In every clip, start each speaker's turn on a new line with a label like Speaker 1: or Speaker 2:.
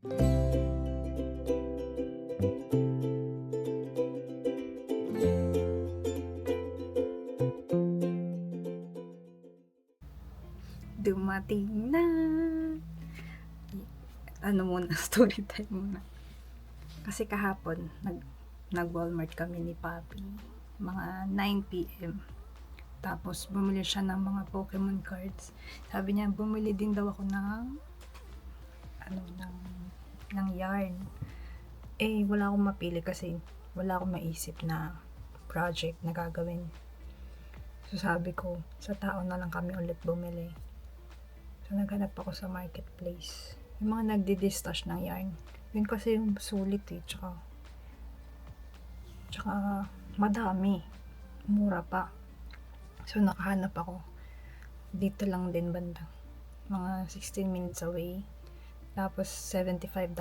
Speaker 1: Dumating na. Ano muna, story time muna. Kasi kahapon, nag-Walmart kami ni Papi. Mga 9 p.m. Tapos, bumili siya ng mga Pokemon cards. Sabi niya, bumili din daw ako ng yarn. Eh, wala akong mapili kasi wala akong maisip na project na gagawin. So, sabi ko, sa tao na lang kami ulit bumili. So, naghanap ako sa marketplace. Yung mga nagdi-distash ng yarn. Yun kasi yung sulit eh. Tsaka madami. Mura pa. So, nakahanap ako. Dito lang din banda. Mga 16 minutes away. Tapos, $75.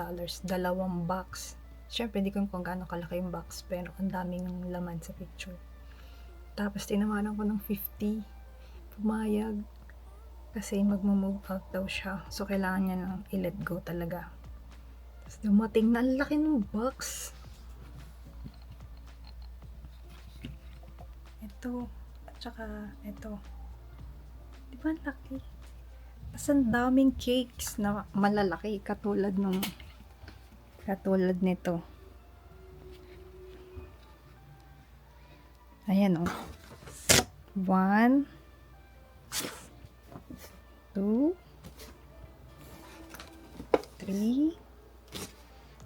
Speaker 1: Dalawang box. Siyempre, hindi ko kung gaano kalaki yung box. Pero, ang daming laman sa picture. Tapos, tinawanan ko ng 50. Pumayag. Kasi, magmo-move out daw siya. So, kailangan niya nang i-let go talaga. Tapos, dumating na. Ang laki ng box. Ito. Tsaka, ito. Di ba ang laki? Tapos ang daming cakes na malalaki. Katulad nito. Ayan o. 1, 2, 3.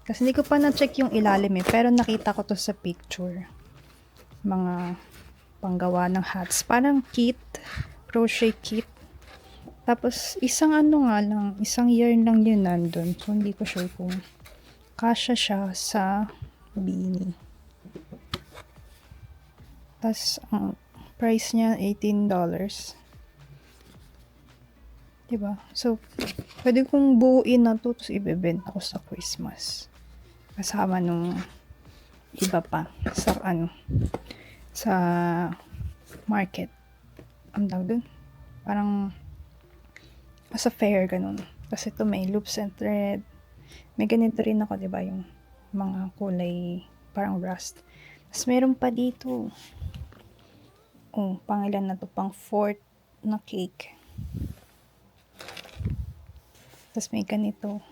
Speaker 1: Kasi hindi ko pa na-check yung ilalim eh. Pero nakita ko to sa picture. Mga panggawa ng hats. Parang kit. Crochet kit. Tapos, isang yarn lang yun nandun. So, hindi ko sure kung kasya siya sa beanie. Tapos, ang price niya, $18. Diba? So, pwede kong buuin na to, tapos ibebenta ko sa Christmas. Kasama nung iba pa sa market. Ang tawag dun? Parang sa fair, ganun. Kasi ito may loops and thread. May ganito rin ako, diba? Yung mga kulay parang rust. Tapos meron pa dito. Oh, pangilan na to? Pang 4th na cake. Tapos may ganito.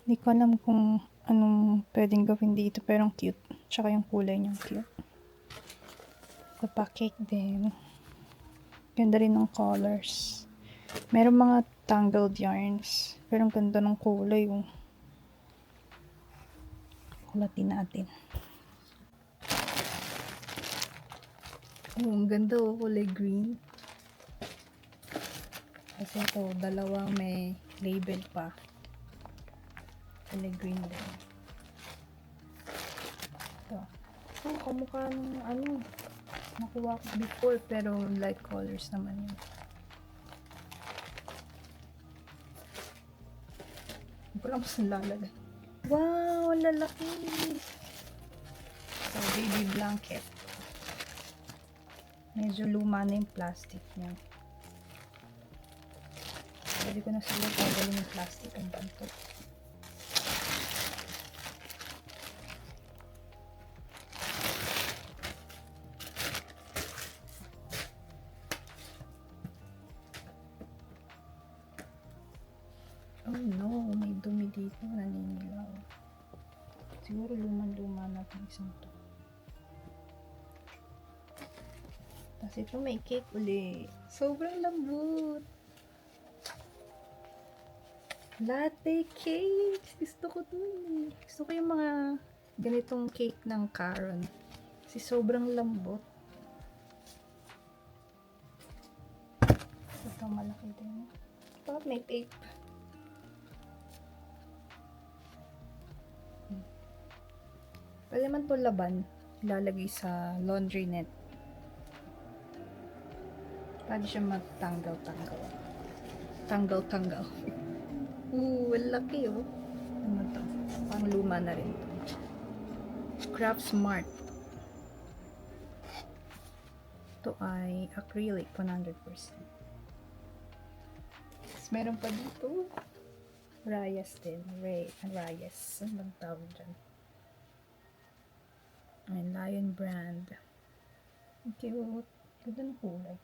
Speaker 1: Hindi ko alam kung anong pwedeng gawin dito, pero ang cute. Tsaka yung kulay niya cute. Ito pa cake din. Ganda rin ng colors. Meron mga tangled yarns. Pero ang ganda ng kulay. Oh. Kulatin natin. Oh, ang ganda oh. Kulay green. Kasi ito, dalawang may label pa. Kulay green din. Ito. Oh, kamukha ng nakuha ko before, pero light colors naman yun. Hindi ko lang mas nalalagay. Wow! Lalaki! So, baby blanket. Medyo luma na yung plastic niya. Pwede ko na sila tagalin yung plastic ang ganito. Oh no, may dumi dito, naninilaw. Siguro luman-luma na itong isang to. Tapos ito may cake uli. Sobrang lambot. Latte cakes! Gusto ko dun. Gusto ko yung mga ganitong cake ng Caron. Kasi sobrang lambot. Ito malaki din. Ito may tape. Pwede man ito laban. Ilalagay sa laundry net. Pwede siya magtanggal-tanggal. Tanggal-tanggal. Laki oh. Ano to? Pang luma na rin to. Craft Smart. Ito ay acrylic 100%. Meron pa dito. Reyes din. Reyes. Ano bang tawag dyan? Ayan, Lion brand. Okay, what? Ganda ng kulay.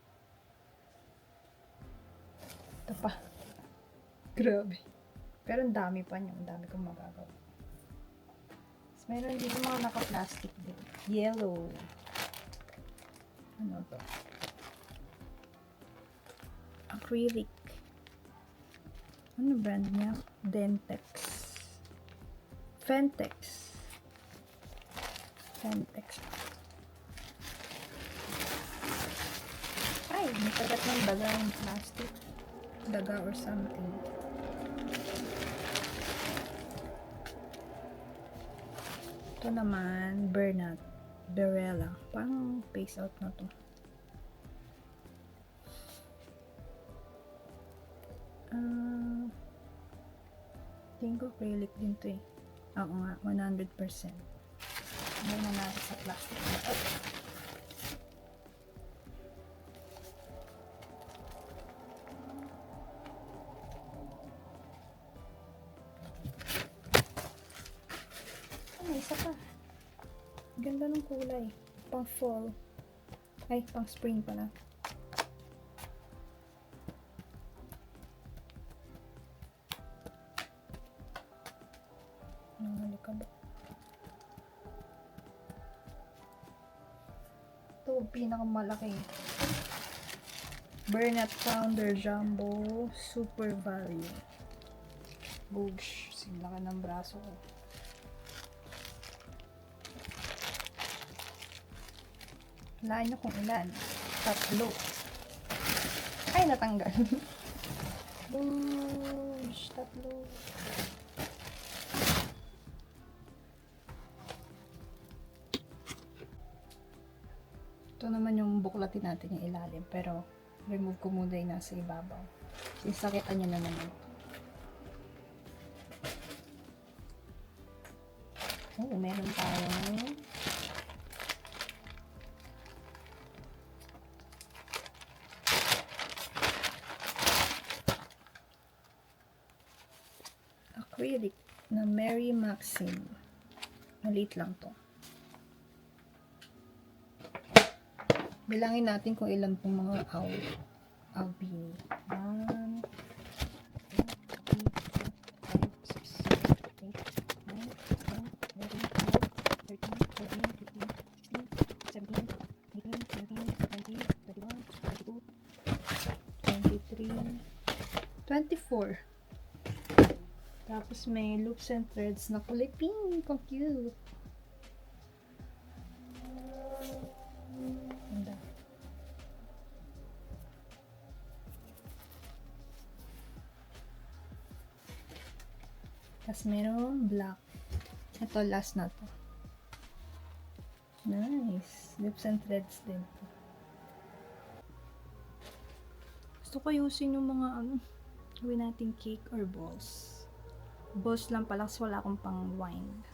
Speaker 1: Ito pa. Grabe. Pero ang dami pa niya. Ang dami kong magagawa. Tapos meron dito mga naka-plastic din. Yellow. Ano to? Acrylic. Ano brand niya? Dentex. Fentex. Ay, nakagat ng daga yung plastic. Daga or something. Ito naman, Bernat. Berella. Parang face out na to. Tingin ko acrylic din to eh. Oo nga, 100%. Ngayon na natin sa plastic. Ay, isa pa. Ganda ng kulay. Pang fall. Ay, pang spring pala. Nangalikabok. Ito, pinakamalaki. Bernat Founder Jumbo Super Value. Boosh. Sinlaka ng braso ko. Hulaan nyo kung ilan. 3. Ay, natanggal. Boosh. 3. Ito naman yung buklatin natin yung ilalim. Pero, remove ko muna yung nasa ibabaw. Sakitan nyo na naman. Oh, meron tayong acrylic na Mary Maxim. Maliit lang to. Bilangin natin kung ilan pong mga albini. 1, 24. Tapos may loops and threads na kulay pink. Ang cute. Ganda. Tapos meron black. Ito last na to. Nice. Loops and threads din. Gusto ko ayusin yung mga gawin natin cake or balls. Balls lang pala kasi wala akong pang wine.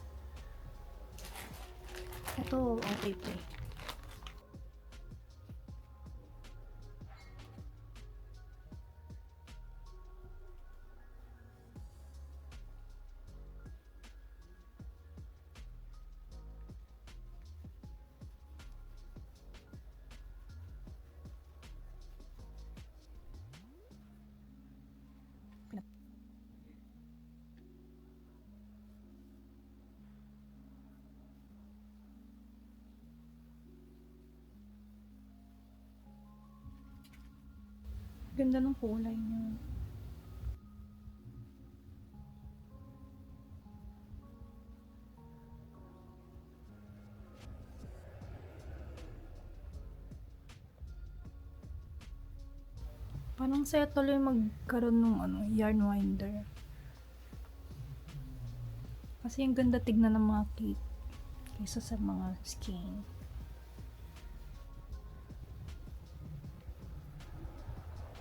Speaker 1: Ito, okay po. Ganda ng kulay niya. Parang saya tuloy magkaroon ng yarn winder. Kasi yung ganda tignan ng mga cake kaysa sa mga skein.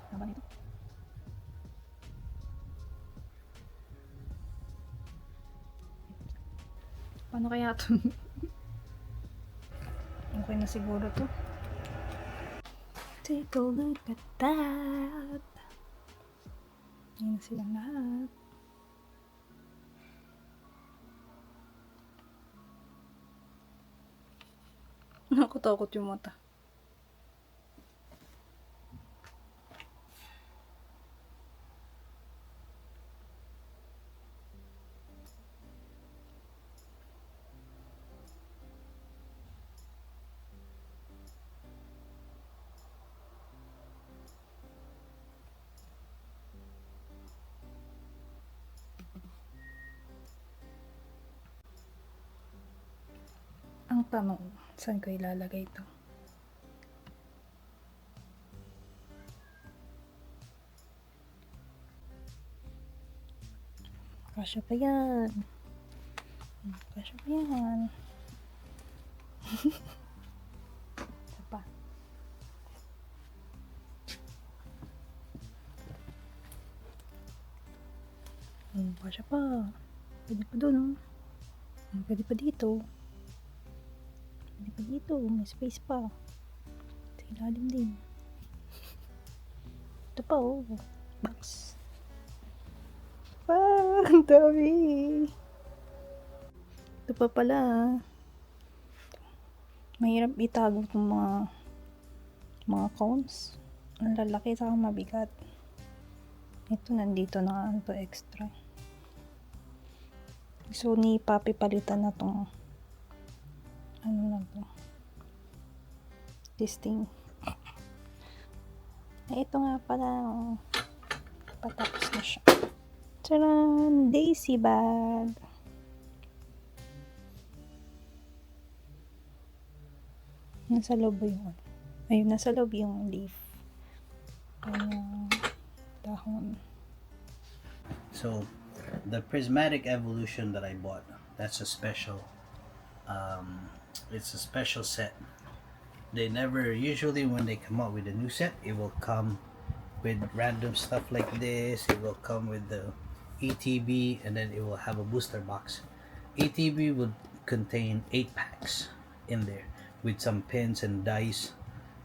Speaker 1: Haba nito. Paano kaya ito? Okay na siguro to. Take a look at that. Ayan na silang lahat. Nakatakot yung mata. Ang tanong, saan ko ilalagay ito? Kasya pa yan. Kasya pa yan. Isa pa. Kasya pa. Pwede pa dun, oh. Pwede pa dito. Pwede pa dito. May space pa. Sa ilalim din. Ito pa, oh. Box. Wow, ang dami. Ito pa pala. Mahirap itago itong mga cones. Ang lalaki sa mabigat. Ito nandito na ito extra. So ni Papi palitan na tong ano na to. This thing. Ito nga pala. Oh. Patapos na siya. Tcharan! Daisy bag. Nasa loob yung ayun, nasa loob yung leaf. Kanyang dahon.
Speaker 2: So, the prismatic evolution that I bought, that's a special, it's a special set. They never, usually when they come out with a new set, it will come with random stuff like this. It will come with the ETB, and then it will have a booster box. ETB would contain 8 packs in there with some pins and dice,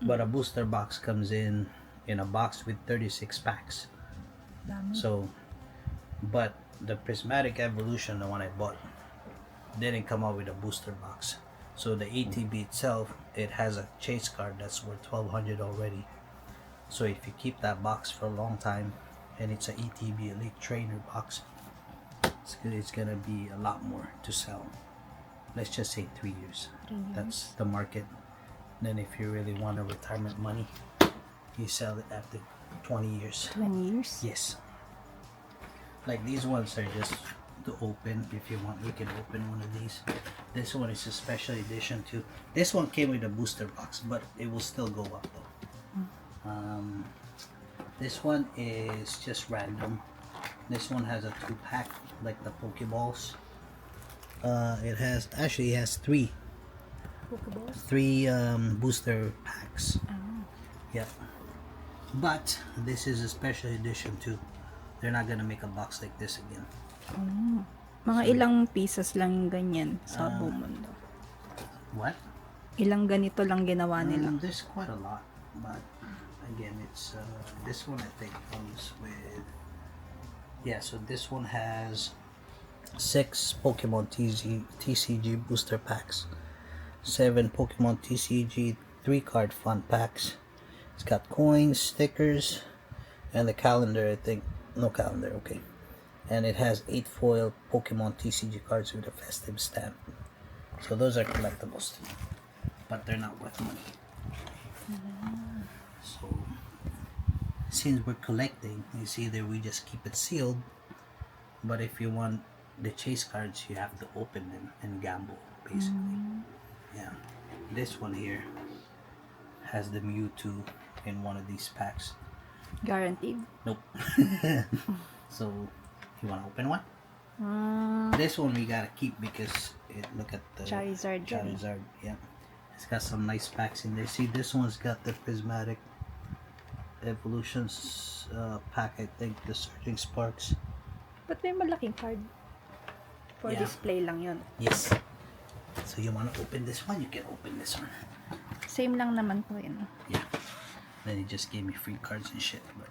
Speaker 2: but a booster box comes in a box with 36 packs. So, but the prismatic evolution, the one I bought, didn't come out with a booster box. So the ATB itself, it has a chase card that's worth 1200 already. So if you keep that box for a long time, and it's an ETB Elite Trainer box, it's gonna be a lot more to sell. Let's just say 3 years.
Speaker 1: 3 years.
Speaker 2: That's the market. Then if you really want a retirement money, you sell it after 20 years.
Speaker 1: 20 years?
Speaker 2: Yes. Like these ones are just to open. If you want, you can open one of these. This one is a special edition too. This one came with a booster box, but it will still go up though. This one is just random. This one has a 2-pack like the Pokeballs. It has three
Speaker 1: Pokeballs?
Speaker 2: booster packs. Yep. But this is a special edition too. They're not gonna make a box like this again.
Speaker 1: Mga ilang pieces lang yung ganyan sa buong mundo.
Speaker 2: What?
Speaker 1: Ilang ganito lang ginawa nila.
Speaker 2: There's quite a lot, but again, it's this one I think comes with, yeah. So this one has 6 Pokemon TCG booster packs, 7 Pokemon TCG 3-card fun packs. It's got coins, stickers, and the calendar. I think no calendar. Okay. And it has 8 foil Pokemon TCG cards with a festive stamp. So those are collectibles too, but they're not worth money. So since we're collecting, it's either we just keep it sealed, but if you want the chase cards, you have to open them and gamble, basically. Yeah. This one here has the Mewtwo in one of these packs.
Speaker 1: Guaranteed.
Speaker 2: Nope. So you want to open one? This one we gotta keep because look at the
Speaker 1: Charizard.
Speaker 2: Yeah, it's got some nice packs in there. See, this one's got the prismatic evolutions pack. I think the Surging Sparks.
Speaker 1: But may malaking card. For
Speaker 2: Yeah.
Speaker 1: display lang yun.
Speaker 2: Yes. So you want to open this one? You can open this one.
Speaker 1: Same lang naman po yun.
Speaker 2: Yeah. Then he just gave me free cards and shit. But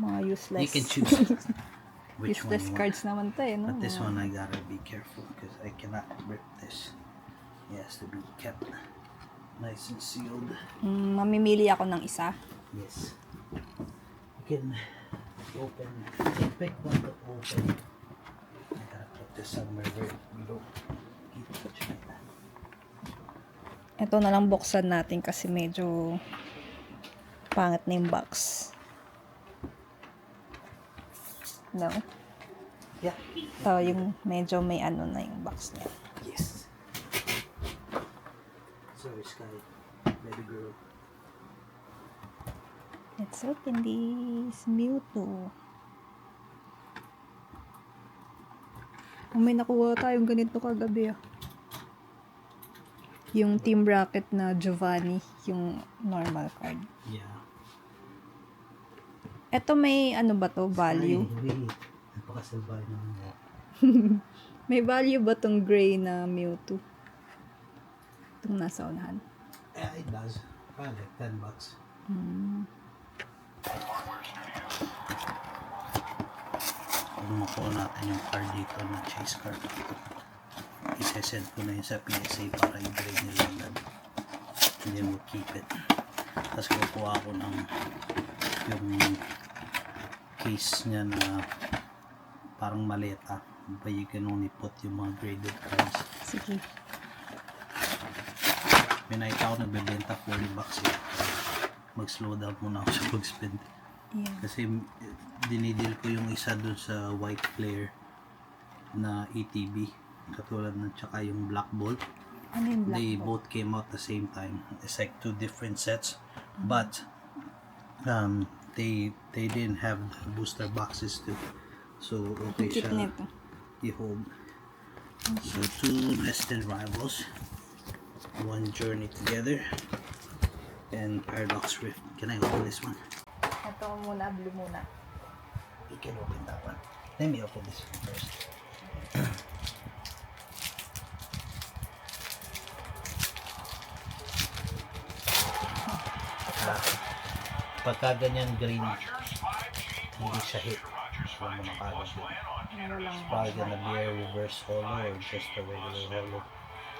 Speaker 1: Mga useless.
Speaker 2: you can choose which one
Speaker 1: Useless
Speaker 2: you want.
Speaker 1: cards naman to eh, no?
Speaker 2: But this one I gotta be careful because I cannot rip this. It has to be kept Nice and sealed.
Speaker 1: Mamimili ako ng isa.
Speaker 2: Yes. You can open, you can pick one to open. I gotta put this somewhere where we don't keep touching it.
Speaker 1: Ito na lang buksan natin kasi medyo pangit na yung box. No?
Speaker 2: Yeah.
Speaker 1: Ito yung medyo may ano na yung box niya.
Speaker 2: Yes. Sorry, Sky. Baby girl.
Speaker 1: Let's open this. Mewtwo. May nakuha tayong ganito kagabi ah. Yung Team Rocket na Giovanni, yung normal card.
Speaker 2: Yeah.
Speaker 1: Ito may ano ba to? Value?
Speaker 2: Ay, wait. Napakasalbay naman mo.
Speaker 1: May value ba tong gray na Mewtwo? Itong nasa unahan.
Speaker 2: Yeah, it does. Probably like $10. Pag makuha natin yung card dito na chase card, isesend ko na yun sa PSA para i-grade nila agad. And then we'll keep it. Tapos kukuha ako ng yung case niya na parang maleta, but you can only put yung mga graded cards.
Speaker 1: Sige.
Speaker 2: May nakita ako nagbebenta $40 eh. Mag-slow down muna ako sa pag-spend.
Speaker 1: Yeah.
Speaker 2: Kasi dinidil ko yung isa dun sa white flare na ETB. Katulad ng tsaka yung black bolt.
Speaker 1: Ano yung black
Speaker 2: They
Speaker 1: bolt?
Speaker 2: both came out the same time. It's like two different sets. But they didn't have the booster boxes too. So okay
Speaker 1: Cute
Speaker 2: siya
Speaker 1: nito.
Speaker 2: i-hold. So two nested rivals. One journey together. And Paradox Rift. Can I open this one?
Speaker 1: Ito muna, blue muna.
Speaker 2: You can open that one. Let me open this one first. Pagka ganyan green, hindi siya hit. Wala mo nakagad yun.
Speaker 1: Ano lang.
Speaker 2: It's probably gonna be a reverse holo or just a regular holo.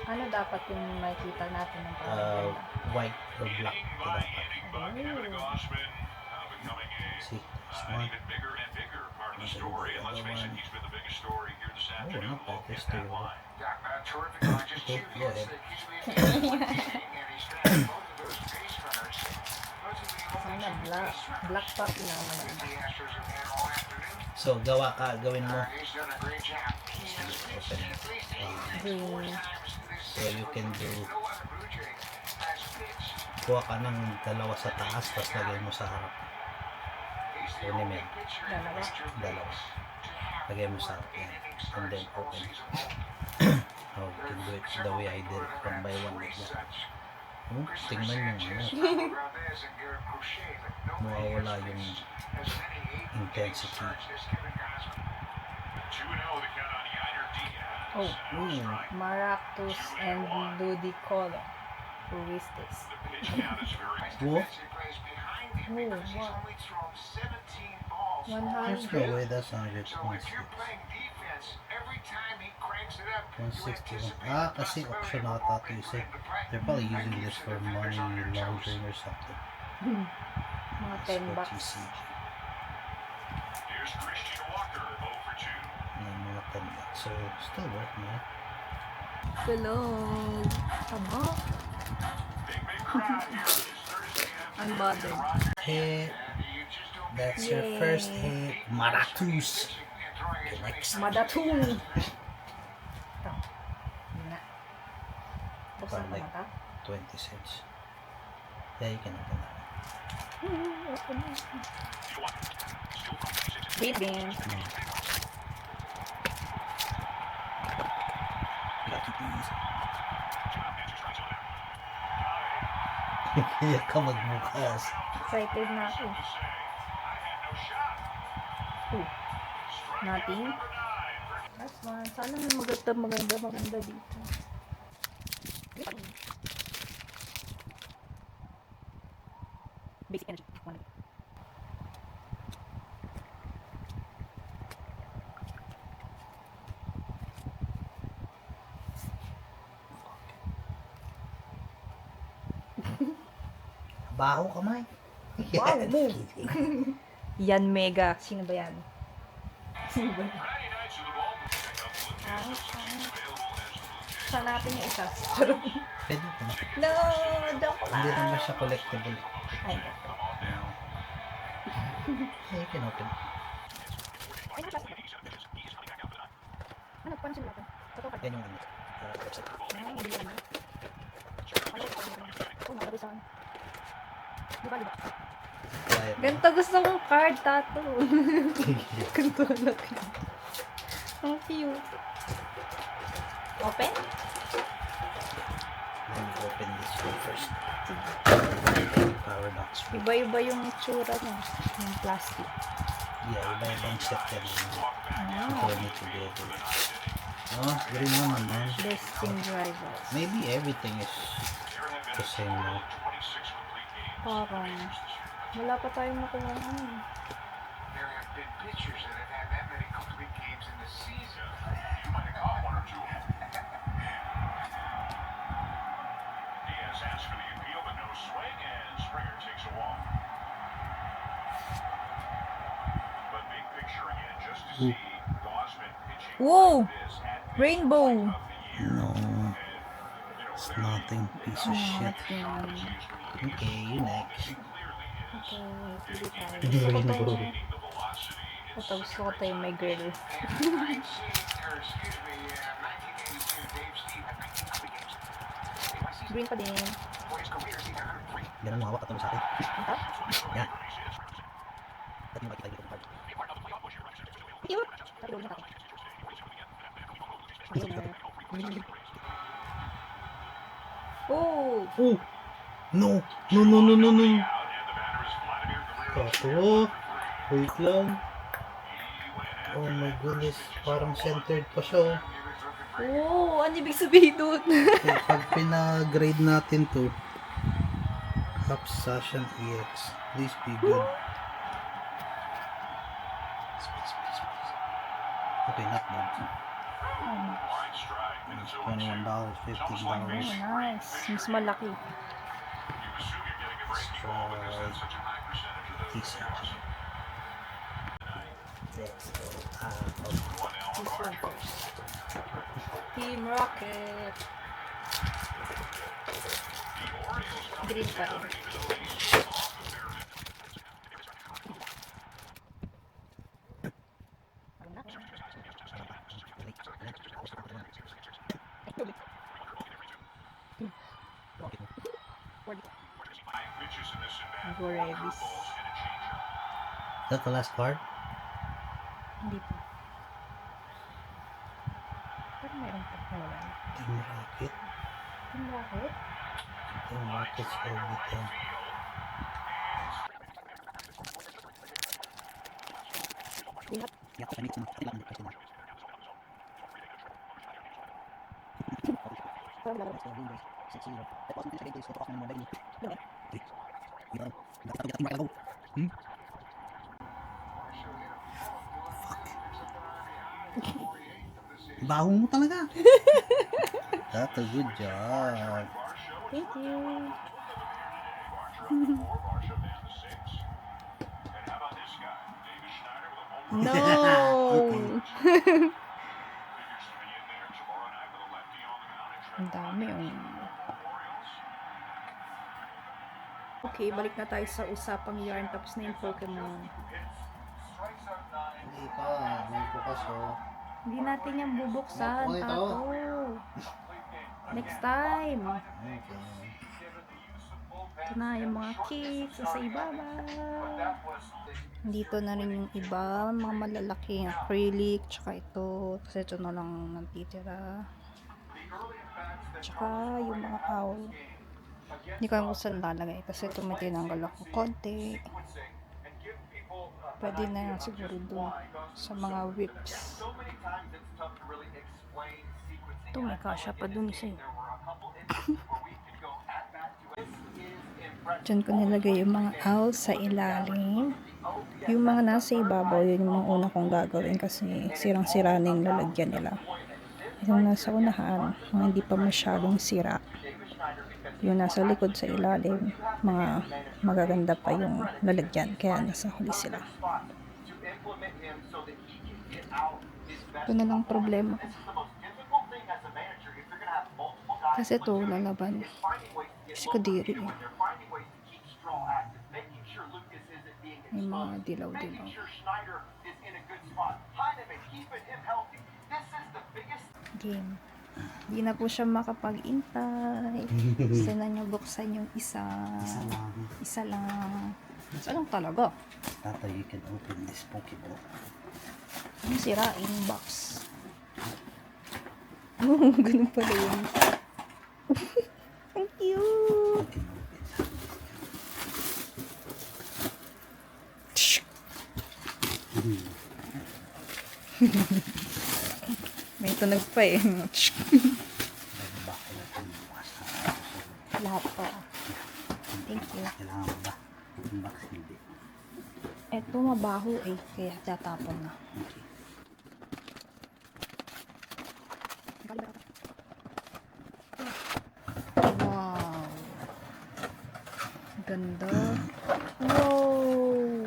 Speaker 1: Ano dapat yung makikita natin ng
Speaker 2: White or black. Ito dapat. See, this one. Oh, not bad. There's two. Okay, go ahead.
Speaker 1: Sana black pop naman.
Speaker 2: So, gawin mo.
Speaker 1: Green.
Speaker 2: So, you can do, kuha ka ng dalawa sa taas, tapos lagay mo sa harap. Unimed. Dalawa. Lagay mo sa harap yan. And then open. Oh, you can do it the way I did. One by one like that. Oh, tingnan nyo. Mawawala yung intensity.
Speaker 1: Oh, Maractus and Ludicolo. Who is this?
Speaker 2: Whoa.
Speaker 1: Oh, wow.
Speaker 2: There's
Speaker 1: 100.
Speaker 2: no way that's 100 points. 161. Ah, kasi auction ata to use it. They're probably using this for money laundering or something.
Speaker 1: Mga
Speaker 2: It's for
Speaker 1: 10 bucks.
Speaker 2: TCG. Yan, mga 10 bucks. So, still worth man.
Speaker 1: Tulog. Aba. Unbothered.
Speaker 2: Hit. That's your
Speaker 1: Yay.
Speaker 2: first hit. Maractus. Okay, next.
Speaker 1: Madatun. Ito. Yun na. Buksan
Speaker 2: Parang
Speaker 1: ko
Speaker 2: like
Speaker 1: na ito.
Speaker 2: 20 cents. Yeah, you can open that.
Speaker 1: Bidding.
Speaker 2: Lucky please. Kaya ka magbukas.
Speaker 1: Excited na ako. Nothing. Last one. Sana may maganda dito. Basic energy. One.
Speaker 2: Baho kamay.
Speaker 1: Wow, mo. Yan mega. Sino ba yan? Sino ba yan? Saan natin yung isa?
Speaker 2: Pwede ko na.
Speaker 1: No, joke
Speaker 2: Hindi
Speaker 1: lang.
Speaker 2: naman siya collectible.
Speaker 1: Ay,
Speaker 2: You can open.
Speaker 1: ay, plastic. Ano, paano sila natin? Totoo ka.
Speaker 2: Yan yung ano. Website.
Speaker 1: Ah, hindi yan. Oh, nakalagay sa akin. Diba?
Speaker 2: Kaya-
Speaker 1: Ganito gusto kong card, tattoo. Ganito laki. Ang cute. Open?
Speaker 2: Let me open this one first. Power box.
Speaker 1: Iba-iba yung itsura niya. Yung plastic.
Speaker 2: Yeah, iba-ibang set yan.
Speaker 1: Ah,
Speaker 2: Ito need to be able. Oh, green naman man.
Speaker 1: Destin Rivals.
Speaker 2: Maybe everything is the same now.
Speaker 1: Parang, wala pa tayong nakuha ano.
Speaker 3: There have been pitchers that have had that many complete games in the season. You might have caught one or two. Diaz asks for the appeal, but no swing, and Springer takes a walk. But big picture again, just to see Gausman pitching
Speaker 1: Whoa!
Speaker 3: like this at the
Speaker 1: Rainbow!
Speaker 3: of the year.
Speaker 2: No, it's nothing. Piece of shit.
Speaker 1: Natin.
Speaker 2: Okay, you next.
Speaker 1: Okay, pili tayo.
Speaker 2: Rainbow.
Speaker 1: Ito, gusto ko tayo may girl.
Speaker 3: 1982 Dave Steve had 19 complete games. In my season,
Speaker 1: Green pa din.
Speaker 3: for his career, he had 103.
Speaker 2: Ganun mo hawak katulad sa akin.
Speaker 1: Ito?
Speaker 2: Yan. Pati yung makita yung card.
Speaker 1: Cute! Sabi ko na natin. Oh!
Speaker 2: Oh! No! No, no, no, no, no! Ako. Wait lang. Oh my goodness. Parang centered pa siya.
Speaker 1: Oh! Ano ibig sabihin doon?
Speaker 2: Eh, pag pina-grade natin to, Haps Sasha EX. Please be good. Please, please, please. Okay, not bad. $21, $15.
Speaker 1: Nice. Mas malaki.
Speaker 2: Decent. Let's go.
Speaker 1: This one first. Team Rocket. Green pa rin. Gorevis.
Speaker 2: Is that the last card?
Speaker 1: Hindi pa. Pero meron pa wala.
Speaker 2: Team Rocket.
Speaker 1: Team Rocket?
Speaker 2: Team Rocket's everything.
Speaker 1: Lahat.
Speaker 2: Baho mo talaga. That's a good job.
Speaker 1: Thank you. No! Ang dami Okay, balik na tayo sa usapang yarn tapos na yung Pokemon.
Speaker 2: Hindi pa. May bukas oh.
Speaker 1: Hindi natin yan bubuksan.
Speaker 2: Ulit,
Speaker 1: Tato.
Speaker 2: oh.
Speaker 1: Next time.
Speaker 2: Okay.
Speaker 1: Ito na yung mga cakes sa ibaba. Dito na rin yung iba, mga malalaking acrylic, tsaka ito. Kasi ito na lang natitira. Tsaka yung mga owl. Hindi ko alam kung saan lalagay. Kasi ito may tinanggal ako konti. Pwede na yan siguro doon sa mga whips. Ito may kasya pa doon isa yun. Diyan ko nilagay yung mga owl sa ilalim. Yung mga nasa ibabaw, yun yung mga una kong gagawin kasi sirang-sira na yung lalagyan nila. Yung nasa unahan, mga hindi pa masyadong sira. yung nasa likod sa ilalim, mga magaganda pa yung lalagyan. Kaya nasa huli sila. Ito na lang problema ko. Kasi ito, lalaban. Kasi kadiri eh. May mga dilaw-dilaw. Game. Hindi na po siya makapag-intay. Gusto na niyo buksan yung isa. Isa lang. Isa lang talaga.
Speaker 2: Tata, you can open this Pokeball.
Speaker 1: Ang sirain box. Oh, ganun pala yun. Ang cute.
Speaker 2: You can open.
Speaker 1: May tunog pa eh.
Speaker 2: Nagbaba ko natin bukas na.
Speaker 1: Lahat pa. Thank you.
Speaker 2: Kailangan ba? Yung box hindi.
Speaker 1: Eto mabaho eh. Kaya tatapon na.
Speaker 2: Okay.
Speaker 1: Wow. Ganda. Wow.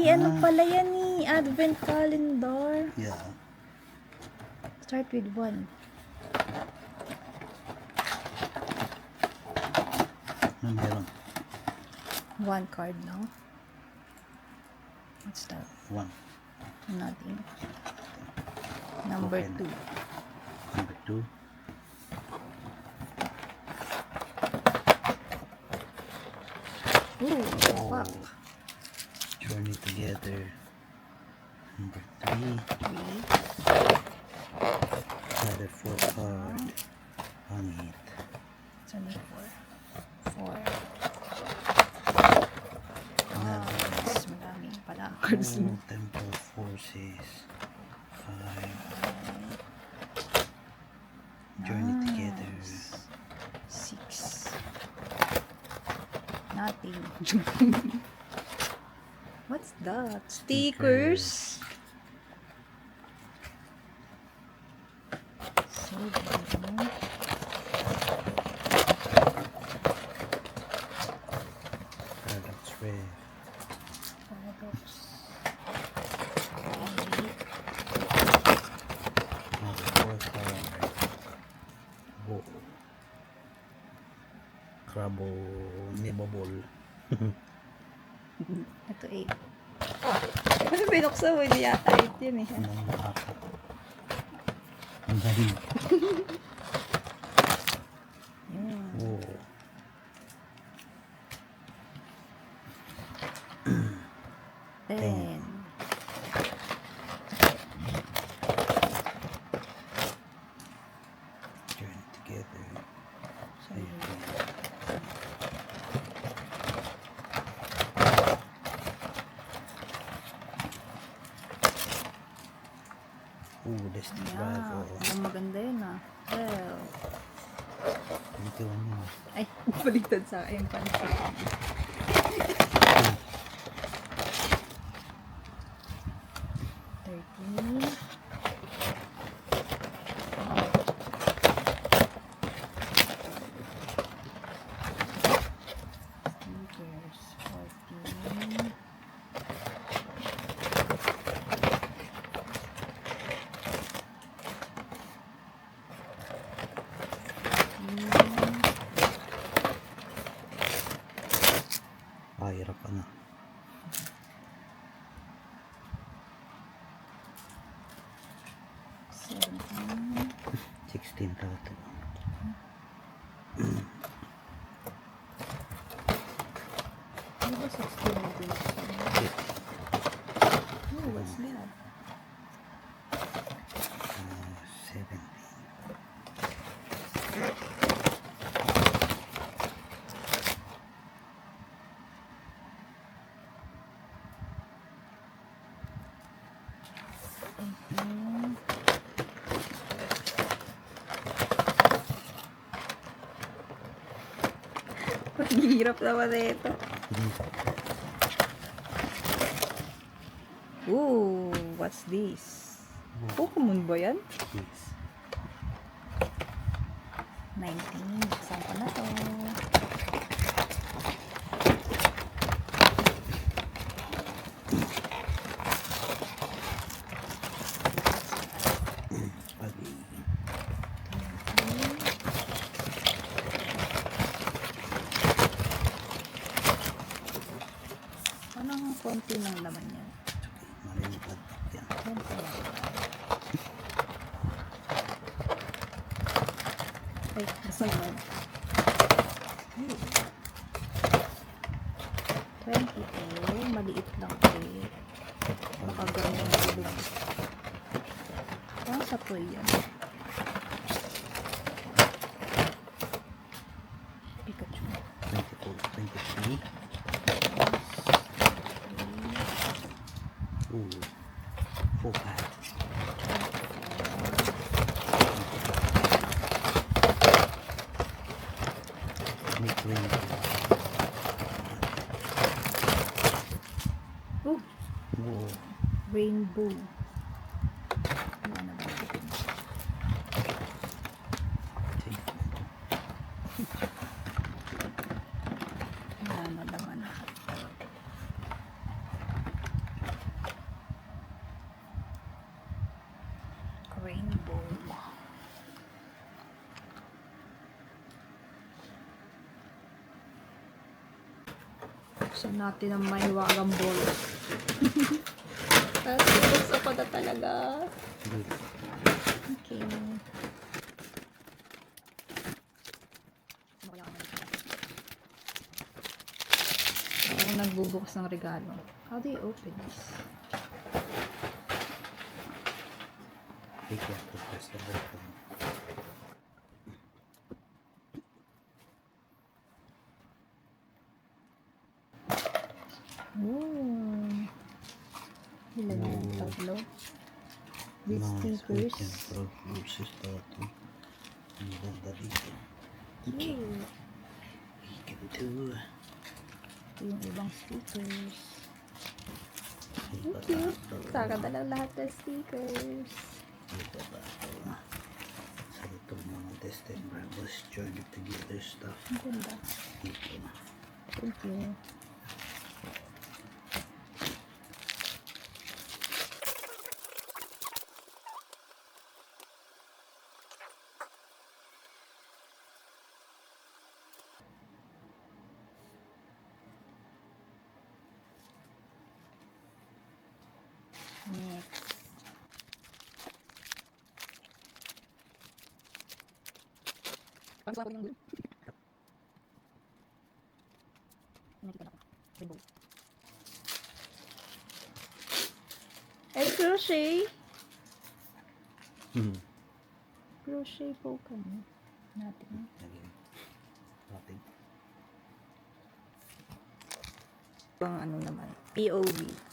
Speaker 1: Ano pala yan eh? Advent calendar.
Speaker 2: Yeah.
Speaker 1: Start with 1.
Speaker 2: Ano meron?
Speaker 1: 1 card lang. What's that?
Speaker 2: 1.
Speaker 1: Nothing. Number
Speaker 2: Open.
Speaker 1: 2.
Speaker 2: Number 2.
Speaker 1: Ooh, fuck.
Speaker 2: Journey Together. Number 3.
Speaker 1: 3.
Speaker 2: Another 4 card. On it.
Speaker 1: So, 4. 4.
Speaker 2: Another.
Speaker 1: Mas maraming pala cards.
Speaker 2: Oh, Temple Forces. 5. Journey Together.
Speaker 1: 6. Nothing. What's that? Stickers? 7.
Speaker 2: Paradox Red.
Speaker 1: Paradox. 8.
Speaker 2: Another 4 card. Oh. Crabble. Nibobol.
Speaker 1: Ito 8. Kasi binuksan mo, hindi yata 8 yun eh.
Speaker 2: Anong apat? 9.
Speaker 1: Yun.
Speaker 2: Oh.
Speaker 1: Ten.
Speaker 2: Journey Together. Oh, Destiny
Speaker 1: Yeah.
Speaker 2: Dragon.
Speaker 1: Ang maganda yun ah. Well.
Speaker 2: Ito ano.
Speaker 1: Ay, baligtad sa akin yung pansin. Stickers. 14.
Speaker 2: Ah, hirap ka na.
Speaker 1: 17.
Speaker 2: 16 tato.
Speaker 1: Ano ba 16 na din? Oh, what's that?
Speaker 2: 17.
Speaker 1: Hirap naman na ito. Ooh, what's this? Pokemon ba yan?
Speaker 2: Yes.
Speaker 1: 19. Saan ko na to?
Speaker 2: Pagi.
Speaker 1: Anong konti ng laman yan?
Speaker 2: Malilipad yan.
Speaker 1: Konti lang. Ay, nasunod. 22. Maliit lang eh. Baka ganyan ilong. Parang sa toy yan. Pikachu.
Speaker 2: 24, 23. Ooh, full pack. Make rainbow.
Speaker 1: Oh,
Speaker 2: Whoa.
Speaker 1: rainbow. Ano na ba? Ano naman? Rainbow. Gusto natin ang may wagang ball. Kasi gusto ko na talaga. Okay. Ako nagbubukas ng regalo. How do you open this?
Speaker 2: Be careful, press the button.
Speaker 1: Oh. Ilan yan?
Speaker 2: Oh.
Speaker 1: Tatlo? With stickers.
Speaker 2: Pero versus ito. Ang ganda dito.
Speaker 1: Ooh.
Speaker 2: Ikan to.
Speaker 1: Ito yung ibang stickers.
Speaker 2: Ito
Speaker 1: Cute. Saka na lang lahat ng stickers.
Speaker 2: Ito ba ito? Sa itong mga tested bravos join together stuff.
Speaker 1: Ang ganda.
Speaker 2: Ito.
Speaker 1: Thank you. Next. Ay, crochet. Crochet po kami. Natin.
Speaker 2: Again. Nothing.
Speaker 1: Pang ano naman. POV.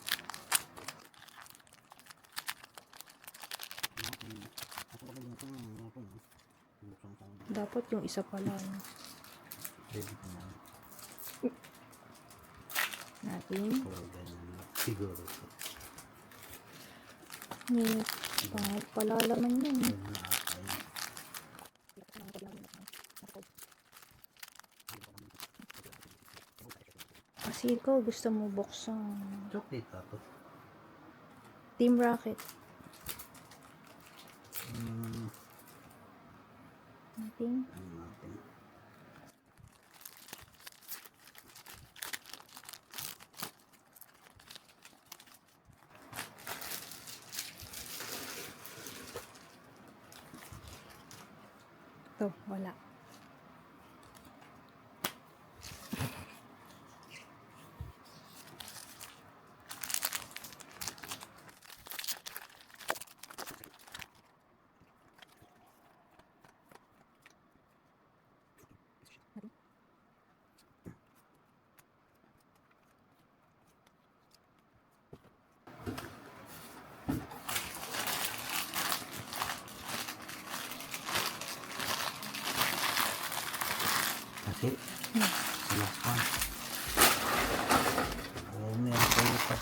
Speaker 1: Dapat yung isa pa lang.
Speaker 2: Pwede ko na.
Speaker 1: Natin.
Speaker 2: Or ganyan. Siguro.
Speaker 1: May palalaman yun.
Speaker 2: Yun na akay.
Speaker 1: Kasi ikaw gusto mo buksan.
Speaker 2: Chocolate ka to.
Speaker 1: Team Rocket. Natin.
Speaker 2: Ano natin?
Speaker 1: Ito, wala.
Speaker 2: That's it. The last one. Oh, meron pa ito.